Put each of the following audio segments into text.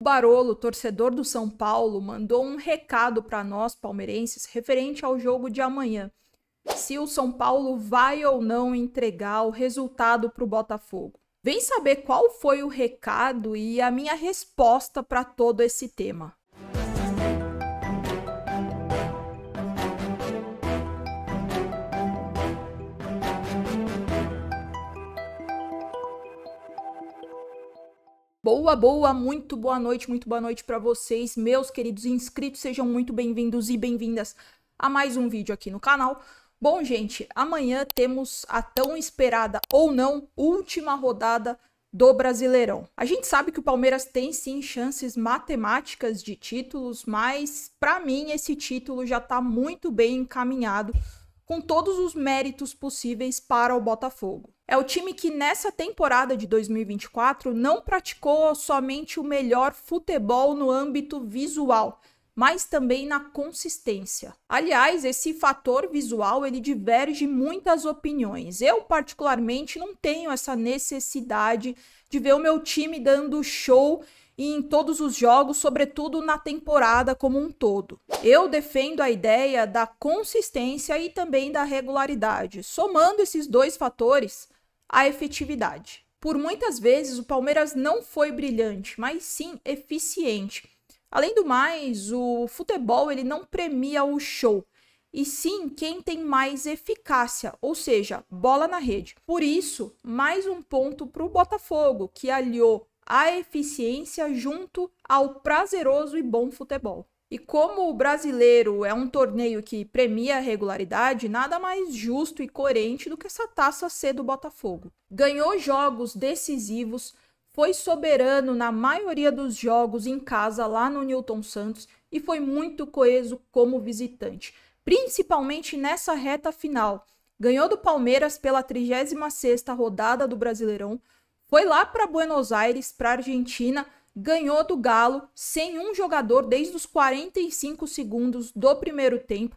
O Barolo, torcedor do São Paulo, mandou um recado para nós palmeirenses referente ao jogo de amanhã. Se o São Paulo vai ou não entregar o resultado para o Botafogo. Vem saber qual foi o recado e a minha resposta para todo esse tema. Muito boa noite para vocês, meus queridos inscritos, sejam muito bem-vindos e bem-vindas a mais um vídeo aqui no canal. Bom, gente, amanhã temos a tão esperada ou não última rodada do Brasileirão. A gente sabe que o Palmeiras tem sim chances matemáticas de títulos, mas para mim esse título já tá muito bem encaminhado, com todos os méritos possíveis para o Botafogo. É o time que nessa temporada de 2024 não praticou somente o melhor futebol no âmbito visual, mas também na consistência. Aliás, esse fator visual ele diverge muitas opiniões. Eu particularmente não tenho essa necessidade de ver o meu time dando show em todos os jogos, sobretudo na temporada como um todo. Eu defendo a ideia da consistência e também da regularidade, somando esses dois fatores, a efetividade. Por muitas vezes o Palmeiras não foi brilhante, mas sim eficiente. Além do mais, o futebol ele não premia o show, e sim quem tem mais eficácia, ou seja, bola na rede. Por isso, mais um ponto para o Botafogo, que aliou a eficiência junto ao prazeroso e bom futebol. E como o Brasileiro é um torneio que premia a regularidade, nada mais justo e coerente do que essa Taça C do Botafogo. Ganhou jogos decisivos, foi soberano na maioria dos jogos em casa lá no Newton Santos e foi muito coeso como visitante, principalmente nessa reta final. Ganhou do Palmeiras pela 36ª rodada do Brasileirão, foi lá para Buenos Aires, para Argentina, ganhou do Galo sem um jogador desde os 45 segundos do primeiro tempo,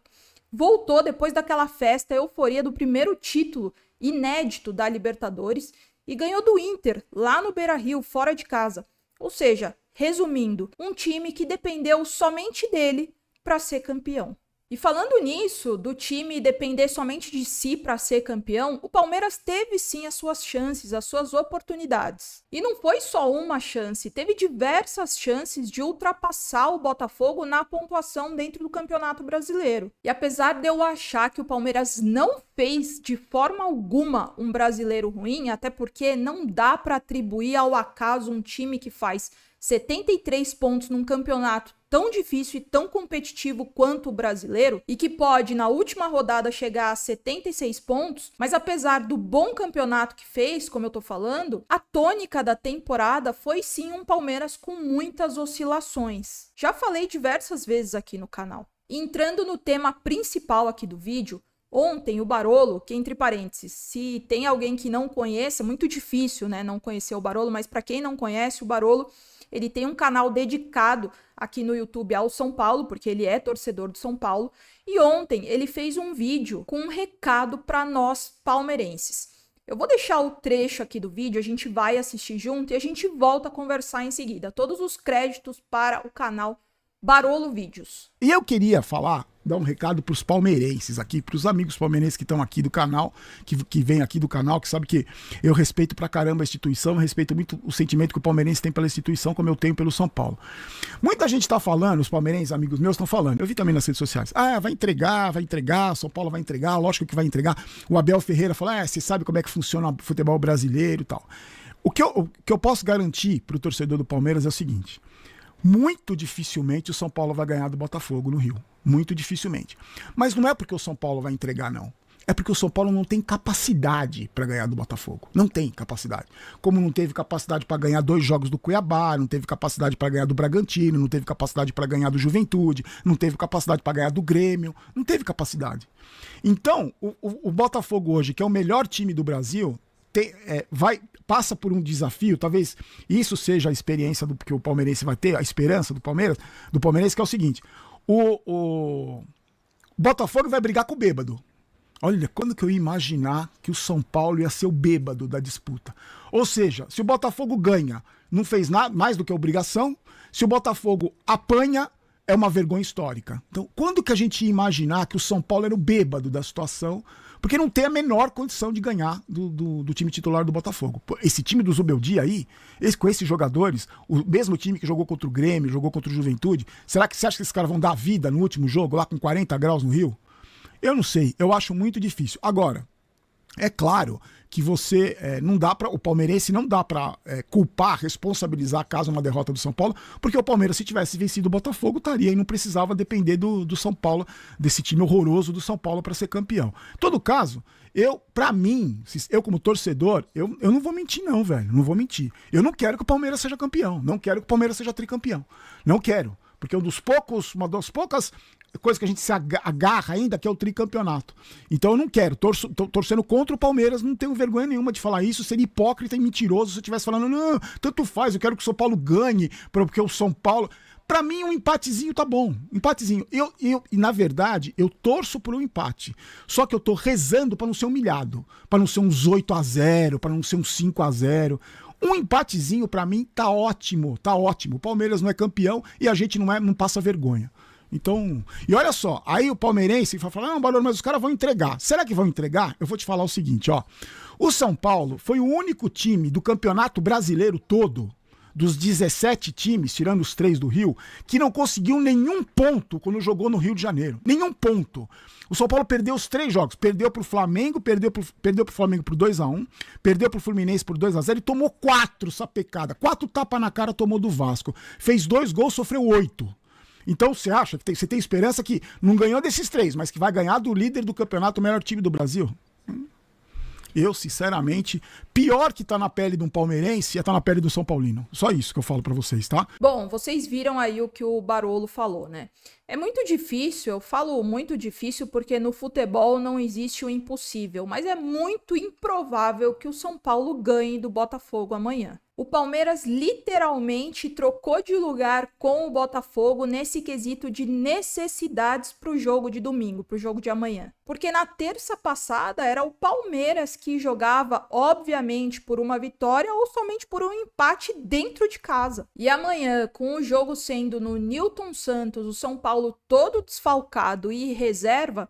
voltou depois daquela festa, euforia do primeiro título inédito da Libertadores e ganhou do Inter lá no Beira-Rio, fora de casa. Ou seja, resumindo, um time que dependeu somente dele para ser campeão. E falando nisso, do time depender somente de si para ser campeão, o Palmeiras teve sim as suas chances, as suas oportunidades. E não foi só uma chance, teve diversas chances de ultrapassar o Botafogo na pontuação dentro do Campeonato Brasileiro. E apesar de eu achar que o Palmeiras não fez de forma alguma um brasileiro ruim, até porque não dá para atribuir ao acaso um time que faz 73 pontos num campeonato tão difícil e tão competitivo quanto o brasileiro e que pode na última rodada chegar a 76 pontos, mas apesar do bom campeonato que fez, como eu tô falando, a tônica da temporada foi sim um Palmeiras com muitas oscilações. Já falei diversas vezes aqui no canal. E entrando no tema principal aqui do vídeo, ontem o Barolo, que entre parênteses, se tem alguém que não conheça, muito difícil, né, não conhecer o Barolo, mas para quem não conhece, o Barolo, ele tem um canal dedicado aqui no YouTube ao São Paulo, porque ele é torcedor do São Paulo, e ontem ele fez um vídeo com um recado para nós palmeirenses. Eu vou deixar o trecho aqui do vídeo, a gente vai assistir junto e a gente volta a conversar em seguida. Todos os créditos para o canal Barolo Vídeos. E eu queria dar um recado para os palmeirenses aqui, para os amigos palmeirenses que estão aqui do canal, que vêm aqui do canal, que sabe que eu respeito pra caramba a instituição, eu respeito muito o sentimento que o palmeirense tem pela instituição, como eu tenho pelo São Paulo. Muita gente tá falando, os palmeirenses, amigos meus, estão falando, eu vi também nas redes sociais, vai entregar, São Paulo vai entregar, lógico que vai entregar. O Abel Ferreira falou, você sabe como é que funciona o futebol brasileiro e tal. O que eu posso garantir pro torcedor do Palmeiras é o seguinte: muito dificilmente o São Paulo vai ganhar do Botafogo no Rio. Muito dificilmente. Mas não é porque o São Paulo vai entregar, não. É porque o São Paulo não tem capacidade para ganhar do Botafogo. Não tem capacidade. Como não teve capacidade para ganhar 2 jogos do Cuiabá, não teve capacidade para ganhar do Bragantino, não teve capacidade para ganhar do Juventude, não teve capacidade para ganhar do Grêmio, não teve capacidade. Então, o Botafogo hoje, que é o melhor time do Brasil, passa por um desafio, talvez isso seja a experiência que o palmeirense vai ter, a esperança do palmeirense, que é o seguinte: o Botafogo vai brigar com o bêbado. Olha, quando que eu ia imaginar que o São Paulo ia ser o bêbado da disputa? Ou seja, se o Botafogo ganha, não fez nada mais do que obrigação. Se o Botafogo apanha, é uma vergonha histórica. Então, quando que a gente ia imaginar que o São Paulo era o bêbado da situação? Porque não tem a menor condição de ganhar do time titular do Botafogo. Esse time do Zubeldia aí, com esses jogadores, o mesmo time que jogou contra o Grêmio, jogou contra o Juventude, será que você acha que esses caras vão dar vida no último jogo, lá com 40 graus no Rio? Eu não sei, eu acho muito difícil. Agora, é claro que você não dá para o palmeirense não dá para culpar, responsabilizar caso uma derrota do São Paulo, porque o Palmeiras, se tivesse vencido o Botafogo, estaria e não precisava depender do São Paulo, desse time horroroso do São Paulo para ser campeão. Em todo caso, para mim, eu como torcedor, eu não vou mentir não, velho, não vou mentir. Eu não quero que o Palmeiras seja campeão, não quero que o Palmeiras seja tricampeão, não quero. Porque uma das poucas coisas que a gente se agarra ainda, que é o tricampeonato. Então eu não quero, tô torcendo contra o Palmeiras, não tenho vergonha nenhuma de falar isso, seria hipócrita e mentiroso se eu estivesse falando, não, tanto faz, eu quero que o São Paulo ganhe, porque o São Paulo... Pra mim, um empatezinho tá bom, empatezinho. E na verdade, eu torço por um empate. Só que eu tô rezando pra não ser humilhado, pra não ser uns 8-0, pra não ser uns 5-0. Um empatezinho, pra mim, tá ótimo, tá ótimo. O Palmeiras não é campeão e a gente não passa vergonha. Então, e olha só, aí o palmeirense vai falar, não, Barolo, mas os caras vão entregar. Será que vão entregar? Eu vou te falar o seguinte, ó. O São Paulo foi o único time do Campeonato Brasileiro todo, dos 17 times, tirando os 3 do Rio, que não conseguiu nenhum ponto quando jogou no Rio de Janeiro. Nenhum ponto. O São Paulo perdeu os 3 jogos. Perdeu pro Flamengo, perdeu pro Flamengo por 2-1, perdeu pro Fluminense por 2-0 e tomou 4 sapecada. 4 tapas na cara tomou do Vasco. Fez 2 gols, sofreu 8. Então você acha que você tem esperança que não ganhou desses 3, mas que vai ganhar do líder do campeonato, o melhor time do Brasil? Eu, sinceramente, pior que tá na pele de um palmeirense é tá na pele do São Paulino. Só isso que eu falo pra vocês, tá? Bom, vocês viram aí o que o Barolo falou, né? É muito difícil, eu falo muito difícil porque no futebol não existe o impossível, mas é muito improvável que o São Paulo ganhe do Botafogo amanhã. O Palmeiras literalmente trocou de lugar com o Botafogo nesse quesito de necessidades para o jogo de domingo, para o jogo de amanhã. Porque na terça passada era o Palmeiras que jogava, obviamente, por uma vitória ou somente por um empate dentro de casa. E amanhã, com o jogo sendo no Newton Santos, o São Paulo todo desfalcado e reserva,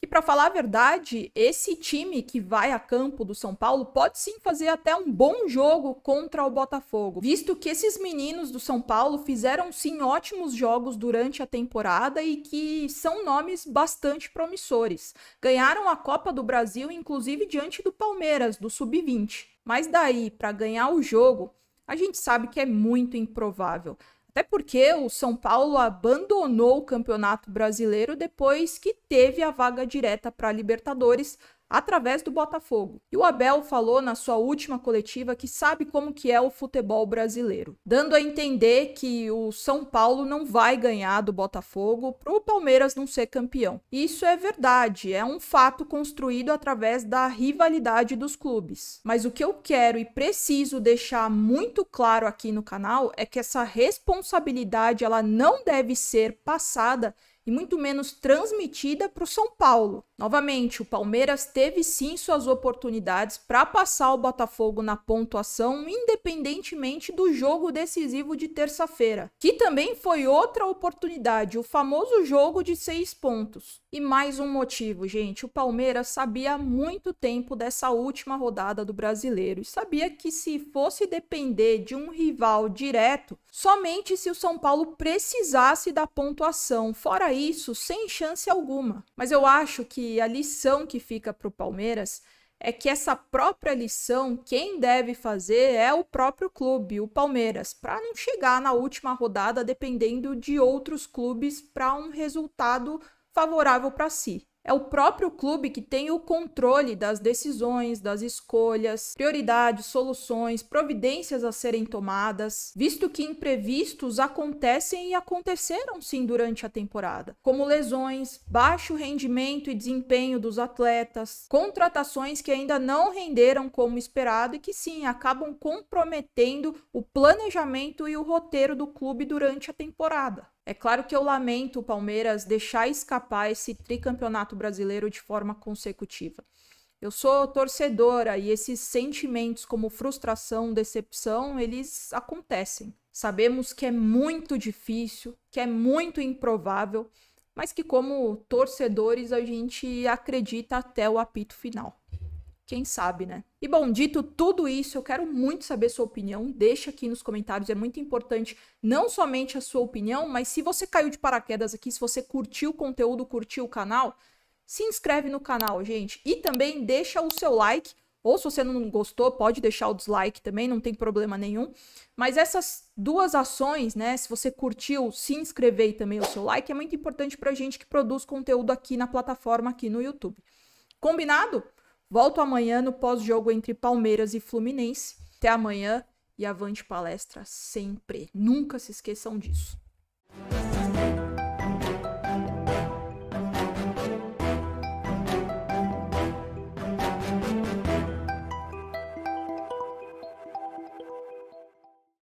e para falar a verdade, esse time que vai a campo do São Paulo pode sim fazer até um bom jogo contra o Botafogo, visto que esses meninos do São Paulo fizeram sim ótimos jogos durante a temporada e que são nomes bastante promissores. Ganharam a Copa do Brasil, inclusive diante do Palmeiras, do Sub-20. Mas daí, para ganhar o jogo, a gente sabe que é muito improvável. Até porque o São Paulo abandonou o Campeonato Brasileiro depois que teve a vaga direta para a Libertadores através do Botafogo. E o Abel falou na sua última coletiva que sabe como que é o futebol brasileiro, dando a entender que o São Paulo não vai ganhar do Botafogo para o Palmeiras não ser campeão. Isso é verdade, é um fato construído através da rivalidade dos clubes. Mas o que eu quero e preciso deixar muito claro aqui no canal é que essa responsabilidade ela não deve ser passada e muito menos transmitida para o São Paulo. Novamente, o Palmeiras teve sim suas oportunidades para passar o Botafogo na pontuação, independentemente do jogo decisivo de terça-feira, que também foi outra oportunidade, o famoso jogo de 6 pontos. E mais um motivo, gente, o Palmeiras sabia há muito tempo dessa última rodada do Brasileiro e sabia que se fosse depender de um rival direto, somente se o São Paulo precisasse da pontuação, fora isso, sem chance alguma. Mas eu acho que a lição que fica para o Palmeiras é que essa própria lição, quem deve fazer é o próprio clube, o Palmeiras, para não chegar na última rodada dependendo de outros clubes para um resultado favorável para si. É o próprio clube que tem o controle das decisões, das escolhas, prioridades, soluções, providências a serem tomadas, visto que imprevistos acontecem e aconteceram sim durante a temporada, como lesões, baixo rendimento e desempenho dos atletas, contratações que ainda não renderam como esperado e que sim, acabam comprometendo o planejamento e o roteiro do clube durante a temporada. É claro que eu lamento o Palmeiras deixar escapar esse tricampeonato brasileiro de forma consecutiva. Eu sou torcedora e esses sentimentos como frustração, decepção, eles acontecem. Sabemos que é muito difícil, que é muito improvável, mas que como torcedores a gente acredita até o apito final. Quem sabe, né? E bom, dito tudo isso, eu quero muito saber sua opinião. Deixa aqui nos comentários, é muito importante não somente a sua opinião, mas se você caiu de paraquedas aqui, se você curtiu o conteúdo, curtiu o canal, se inscreve no canal, gente. E também deixa o seu like, ou se você não gostou, pode deixar o dislike também, não tem problema nenhum. Mas essas duas ações, né, se você curtiu, se inscrever e também o seu like, é muito importante pra gente que produz conteúdo aqui na plataforma, aqui no YouTube. Combinado? Volto amanhã no pós-jogo entre Palmeiras e Fluminense. Até amanhã e avante palestra sempre. Nunca se esqueçam disso.